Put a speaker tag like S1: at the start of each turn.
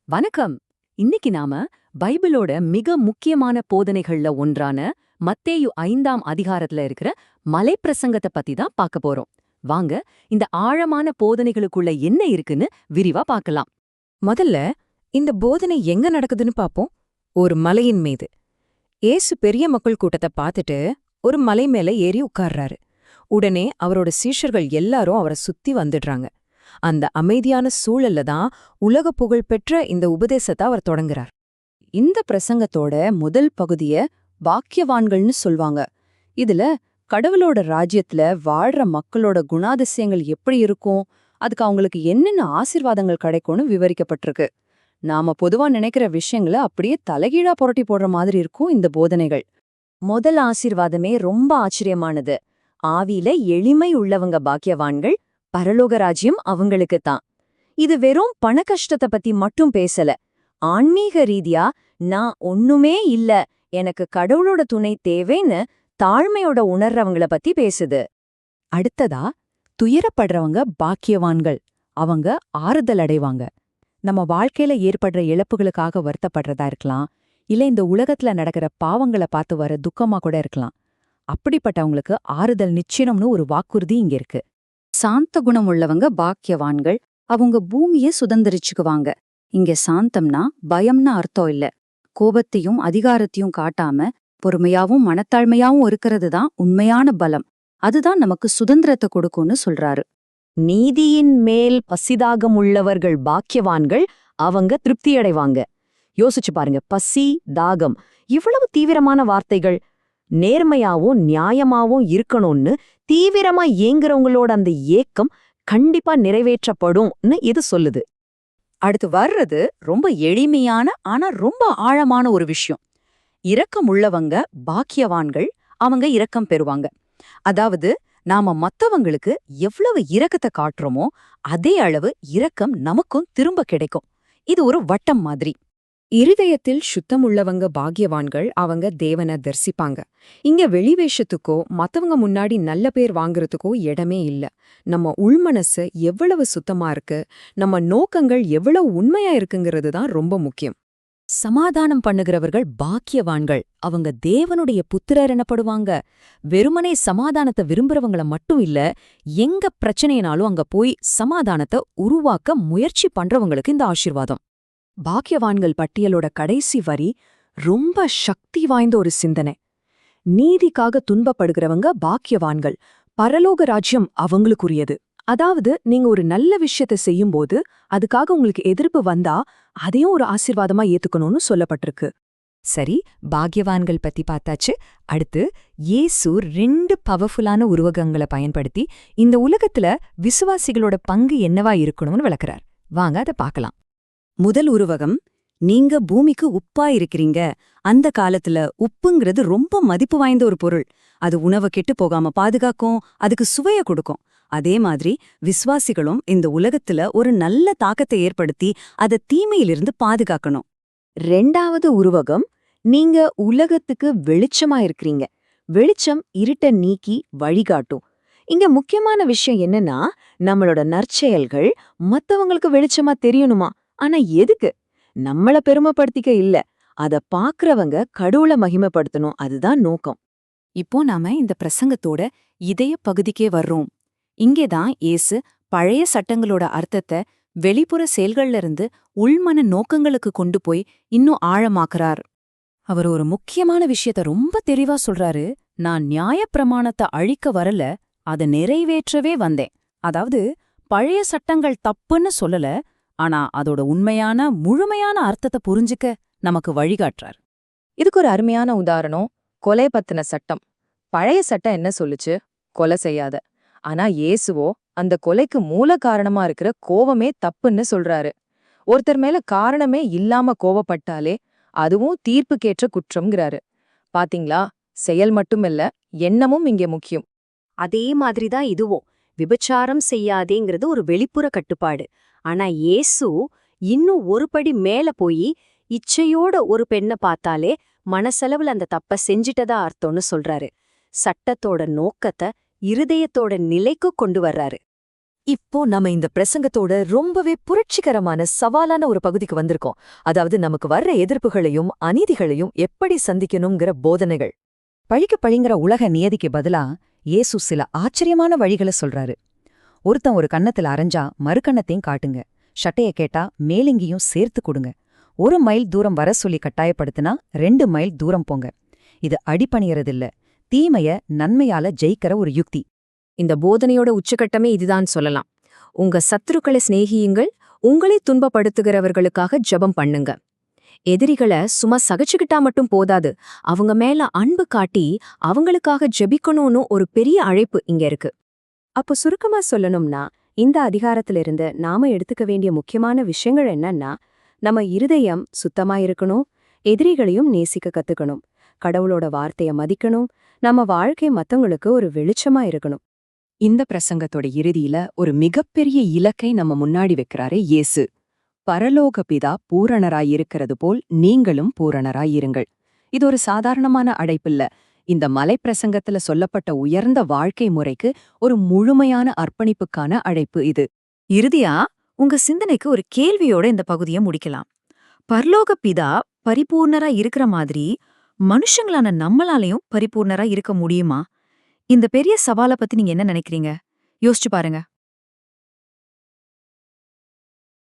S1: வணக்கம். இன்னைக்கு நாம பைபிளோட மிக முக்கியமான போதனைகள்ல ஒன்றான மத்தேயு 5ஆம் அதிகாரத்துல இருக்கிற மலைப்பிரசங்கத்தை பத்தி தான் பார்க்க போறோம். வாங்க, இந்த ஆழமான போதனைகளுக்குள்ள என்ன இருக்குன்னு விரிவா பார்க்கலாம்.
S2: முதல்ல இந்த போதனை எங்க நடக்குதுன்னு பாப்போம். ஒரு மலையின் மீது ஏசு பெரிய மக்கள் கூட்டத்தை பார்த்துட்டு ஒரு மலை மேல ஏறி உட்கார்றாரு. உடனே அவரோட சீஷர்கள் எல்லாரும் அவரை சுத்தி வந்துடுறாங்க. அந்த அமைதியான சூழல்ல தான் உலக புகழ் பெற்ற இந்த உபதேசத்தை அவர் தொடங்குறார்.
S1: இந்த பிரசங்கத்தோட முதல் பகுதிய பாக்கியவான்கள்னு சொல்வாங்க. இதுல கடவுளோட ராஜ்யத்துல வாழ்ற மக்களோட குணாதிசயங்கள் எப்படி இருக்கும், அதுக்கு அவங்களுக்கு என்னென்ன ஆசீர்வாதங்கள் கிடைக்கும்னு விவரிக்கப்பட்டிருக்கு. நாம பொதுவா நினைக்கிற விஷயங்களை அப்படியே தலைகீழா புரட்டி போடுற மாதிரி இருக்கும் இந்த போதனைகள். முதல் ஆசீர்வாதமே ரொம்ப ஆச்சரியமானது. ஆவியில எளிமை உள்ளவங்க பாக்கியவான்கள், பரலோக ராஜ்யம் அவங்களுக்குத்தான். இது வெறும் பண கஷ்டத்தை பத்தி மட்டும் பேசல. ஆன்மீக ரீதியா நான் ஒண்ணுமே இல்ல, எனக்கு கடவுளோட துணை தேவைன்னு தாழ்மையோட உணர்றவங்கள பத்தி பேசுது. அடுத்ததா துயரப்படுறவங்க பாக்கியவான்கள், அவங்க ஆறுதல் அடைவாங்க. நம்ம வாழ்க்கையில ஏற்படுற இழப்புகளுக்காக வருத்தப்படுறதா இருக்கலாம், இல்ல இந்த உலகத்துல நடக்கிற பாவங்களை பார்த்து வர துக்கமா கூட இருக்கலாம். அப்படிப்பட்டவங்களுக்கு ஆறுதல் நிச்சயம்னு ஒரு வாக்குறுதி இங்க இருக்கு. சாந்த குணம் உள்ளவங்க பாக்கியவான்கள், அவங்க பூமிய சுதந்திரிச்சுக்குவாங்க. இங்க சாந்தம்னா பயம்னா அர்த்தம் இல்ல. கோபத்தையும் அதிகாரத்தையும் காட்டாம பொறுமையாவும் மனத்தாழ்மையாவும் இருக்கிறது தான் உண்மையான பலம். அதுதான் நமக்கு சுதந்திரத்தை கொடுக்கும்னு சொல்றாரு. நீதியின் மேல் பசிதாகம் உள்ளவர்கள் பாக்கியவான்கள், அவங்க திருப்தியடைவாங்க. யோசிச்சு பாருங்க, பசி தாகம், இவ்வளவு தீவிரமான வார்த்தைகள். நேர்மையாவும் நியாயமாவும் இருக்கணும்னு தீவிரமா ஏங்குறவங்களோட அந்த ஏக்கம் கண்டிப்பா நிறைவேற்றப்படும்னு இது சொல்லுது. அடுத்து வர்றது ரொம்ப எளிமையான ஆனா ரொம்ப ஆழமான ஒரு விஷயம். இரக்கம் உள்ளவங்க பாக்கியவான்கள், அவங்க இரக்கம் பெறுவாங்க. அதாவது நாம மத்தவங்களுக்கு எவ்வளவு இரக்கத்தை காட்டுறோமோ அதே அளவு இரக்கம் நமக்கும் திரும்ப கிடைக்கும். இது ஒரு வட்டம் மாதிரி.
S2: இருதயத்தில் சுத்தமுள்ளவங்க பாக்கியவான்கள், அவங்க தேவனை தரிசிப்பாங்க. இங்க வெளிவேஷத்துக்கோ மத்தவங்க முன்னாடி நல்ல பேர் வாங்குறதுக்கோ இடமே இல்ல. நம்ம உள்மனசு எவ்வளவு சுத்தமா இருக்கு, நம்ம நோக்கங்கள் எவ்வளவு உண்மையா இருக்குங்கிறது தான் ரொம்ப முக்கியம்.
S1: சமாதானம் பண்ணுகிறவர்கள் பாக்கியவான்கள், அவங்க தேவனுடைய புத்திரர் எனப்படுவாங்க. வெறுமனே சமாதானத்தை விரும்புறவங்கள மட்டும் இல்ல, எங்க பிரச்சனைனாலும் அங்க போய் சமாதானத்தை உருவாக்க முயற்சி பண்றவங்களுக்கு இந்த ஆசீர்வாதம். பாக்கியவான்கள் பட்டியலோட கடைசி வரி ரொம்ப சக்தி வாய்ந்த ஒரு சிந்தனை. நீதிக்காக துன்பப்படுகிறவங்க பாக்கியவான்கள், பரலோக ராஜ்யம் அவங்களுக்குரியது. அதாவது நீங்க ஒரு நல்ல விஷயத்தை செய்யும்போது அதுக்காக உங்களுக்கு எதிர்ப்பு வந்தா அதையும் ஒரு ஆசீர்வாதமா ஏத்துக்கணும்னு சொல்லப்பட்டிருக்கு. சரி, பாக்கியவான்கள் பத்தி பார்த்தாச்சு. அடுத்து இயேசு 2 பவர்ஃபுல்லான உருவகங்களை பயன்படுத்தி இந்த உலகத்துல விசுவாசிகளோட பங்கு என்னவா இருக்கணும்னு விளக்குறார். வாங்க அதை பார்க்கலாம். முதல் உருவகம், நீங்க பூமிக்கு உப்பா இருக்கிறீங்க. அந்த காலத்துல உப்புங்கிறது ரொம்ப மதிப்பு வாய்ந்த ஒரு பொருள். அது உணவை கெட்டு போகாம பாதுகாக்கும், அதுக்கு சுவைய கொடுக்கும். அதே மாதிரி விசுவாசிகளும் இந்த உலகத்துல ஒரு நல்ல தாக்கத்தை ஏற்படுத்தி அதை தீமையிலிருந்து பாதுகாக்கணும். 2வது உருவகம், நீங்க உலகத்துக்கு வெளிச்சமா இருக்கிறீங்க. வெளிச்சம் இருட்ட நீக்கி வழிகாட்டும். இங்க முக்கியமான விஷயம் என்னன்னா, நம்மளோட நற்செயல்கள் மத்தவங்களுக்கு வெளிச்சமா தெரியணுமா? ஆனா எதுக்கு? நம்மள பெருமைப்படுத்திக்க இல்ல, அத பாக்குறவங்க கடவுளை மகிமைப்படுத்தணும். அதுதான் நோக்கம். இப்போ நாம இந்த பிரசங்கத்தோட இதய பகுதிக்கே வர்றோம். இங்கேதான் இயேசு பழைய சட்டங்களோட அர்த்தத்தை வெளிப்புற செயல்கள்ல இருந்து உள்மன நோக்கங்களுக்கு கொண்டு போய் இன்னும் ஆழமாக்குறார். அவர் ஒரு முக்கியமான விஷயத்த ரொம்ப தெளிவா சொல்றாரு. நான் நியாயப்பிரமாணத்தை அழிக்க வரல, அதை நிறைவேற்றவே வந்தேன். அதாவது பழைய சட்டங்கள் தப்புன்னு சொல்லல, ஆனா அதோட உண்மையான முழுமையான அர்த்தத்தை புரிஞ்சுக்க நமக்கு வழிகாட்டுறார்.
S2: இதுக்கு ஒரு அருமையான உதாரணம், கொலை பத்தின சட்டம். பழைய சட்டம் என்ன சொல்லுச்சு? கொலை செய்யாத. ஆனா இயேசுவோ அந்த கொலைக்கு மூல காரணமா இருக்கிற கோவமே தப்புன்னு சொல்றாரு. ஒருத்தர் மேல காரணமே இல்லாம கோவப்பட்டாலே அதுவும் தீர்ப்புக்கேற்ற குற்றம்ங்கிறாரு. பாத்தீங்களா, செயல் மட்டுமில்ல, எண்ணமும் இங்கே முக்கியம்.
S1: அதே மாதிரிதான் இதுவும். விபச்சாரம் செய்யாதேங்கிறது ஒரு வெளிப்புற கட்டுப்பாடு. ஆனா இயேசு இன்னும் ஒரு படி மேல போய் இச்சையோட ஒரு பெண்ணை பார்த்தாலே மனசளவுல அந்த தப்ப செஞ்சிட்டதா அர்த்தம்னு சொல்றாரு. சட்டத்தோட நோக்கத்தை இருதயத்தோட நிலைக்கு கொண்டு வர்றாரு. இப்போ நம்ம இந்த பிரசங்கத்தோட ரொம்பவே புரட்சிகரமான சவாலான ஒரு பகுதிக்கு வந்திருக்கோம். அதாவது நமக்கு வர்ற எதிர்ப்புகளையும் அநீதிகளையும் எப்படி சந்திக்கணுங்கிற போதனைகள்.
S3: பழிக்கு பழிங்கிற உலக நியதிக்கு பதிலா இயேசு சில ஆச்சரியமான வழிகளை சொல்றாரு. ஒருத்தன் ஒரு கன்னத்துல அரைஞ்சா மறு கன்னத்தையும் காட்டுங்க, ஷட்டைய கேட்டா மேலிங்கியும் சேர்த்து கொடுங்க, 1 மைல் தூரம் வர சொல்லி கட்டாயப்படுத்தினா 2 மைல் தூரம் போங்க. இது அடிபணியறதில்ல, தீமைய நன்மையால ஜெயிக்கிற ஒரு யுக்தி.
S2: இந்த போதனையோட உச்சகட்டமே இதுதான் சொல்லலாம். உங்க சத்துருக்களை சிநேகியுங்கள், உங்களை துன்பப்படுத்துகிறவர்களுக்காக ஜெபம் பண்ணுங்க. எதிரிகளை சும்மா சகிச்சுக்கிட்டா மட்டும் போதாது, அவங்க மேல அன்பு காட்டி அவங்களுக்காக ஜெபிக்கணும்னு ஒரு பெரிய அழைப்பு இங்க இருக்கு. அப்போ சுருக்கமா சொல்லணும்னா, இந்த அதிகாரத்திலிருந்து நாம எடுத்துக்க வேண்டிய முக்கியமான விஷயங்கள் என்னன்னா, நம்ம இருதயம் சுத்தமா இருக்கணும், எதிரிகளையும் நேசிக்க கத்துக்கணும், கடவுளோட வார்த்தைய மதிக்கணும், நம்ம வாழ்க்கை மத்தவங்களுக்கு ஒரு வெளிச்சமா இருக்கணும். இந்த பிரசங்கத்தோட இறுதியில ஒரு மிகப்பெரிய இலக்கை நம்ம முன்னாடி வைக்கிறாரு இயேசு. பரலோக பிதா பூரணராயிருக்கிறது போல் நீங்களும் பூரணராயிருங்கள். இது ஒரு சாதாரணமான அழைப்பில்ல. இந்த மலைப்பிரசங்கத்துல சொல்லப்பட்ட உயர்ந்த வாழ்க்கை முறைக்கு ஒரு முழுமையான அர்ப்பணிப்புக்கான அழைப்பு இது.
S1: இறுதியா உங்க சிந்தனைக்கு ஒரு கேள்வியோட இந்த பகுதியை முடிக்கலாம். பரலோக பிதா பரிபூர்ணரா இருக்கிற மாதிரி மனுஷங்களான நம்மளாலையும் பரிபூர்ணரா இருக்க முடியுமா? இந்த பெரிய சவாலை பத்தி நீங்க என்ன நினைக்கிறீங்க? யோசிச்சு பாருங்க.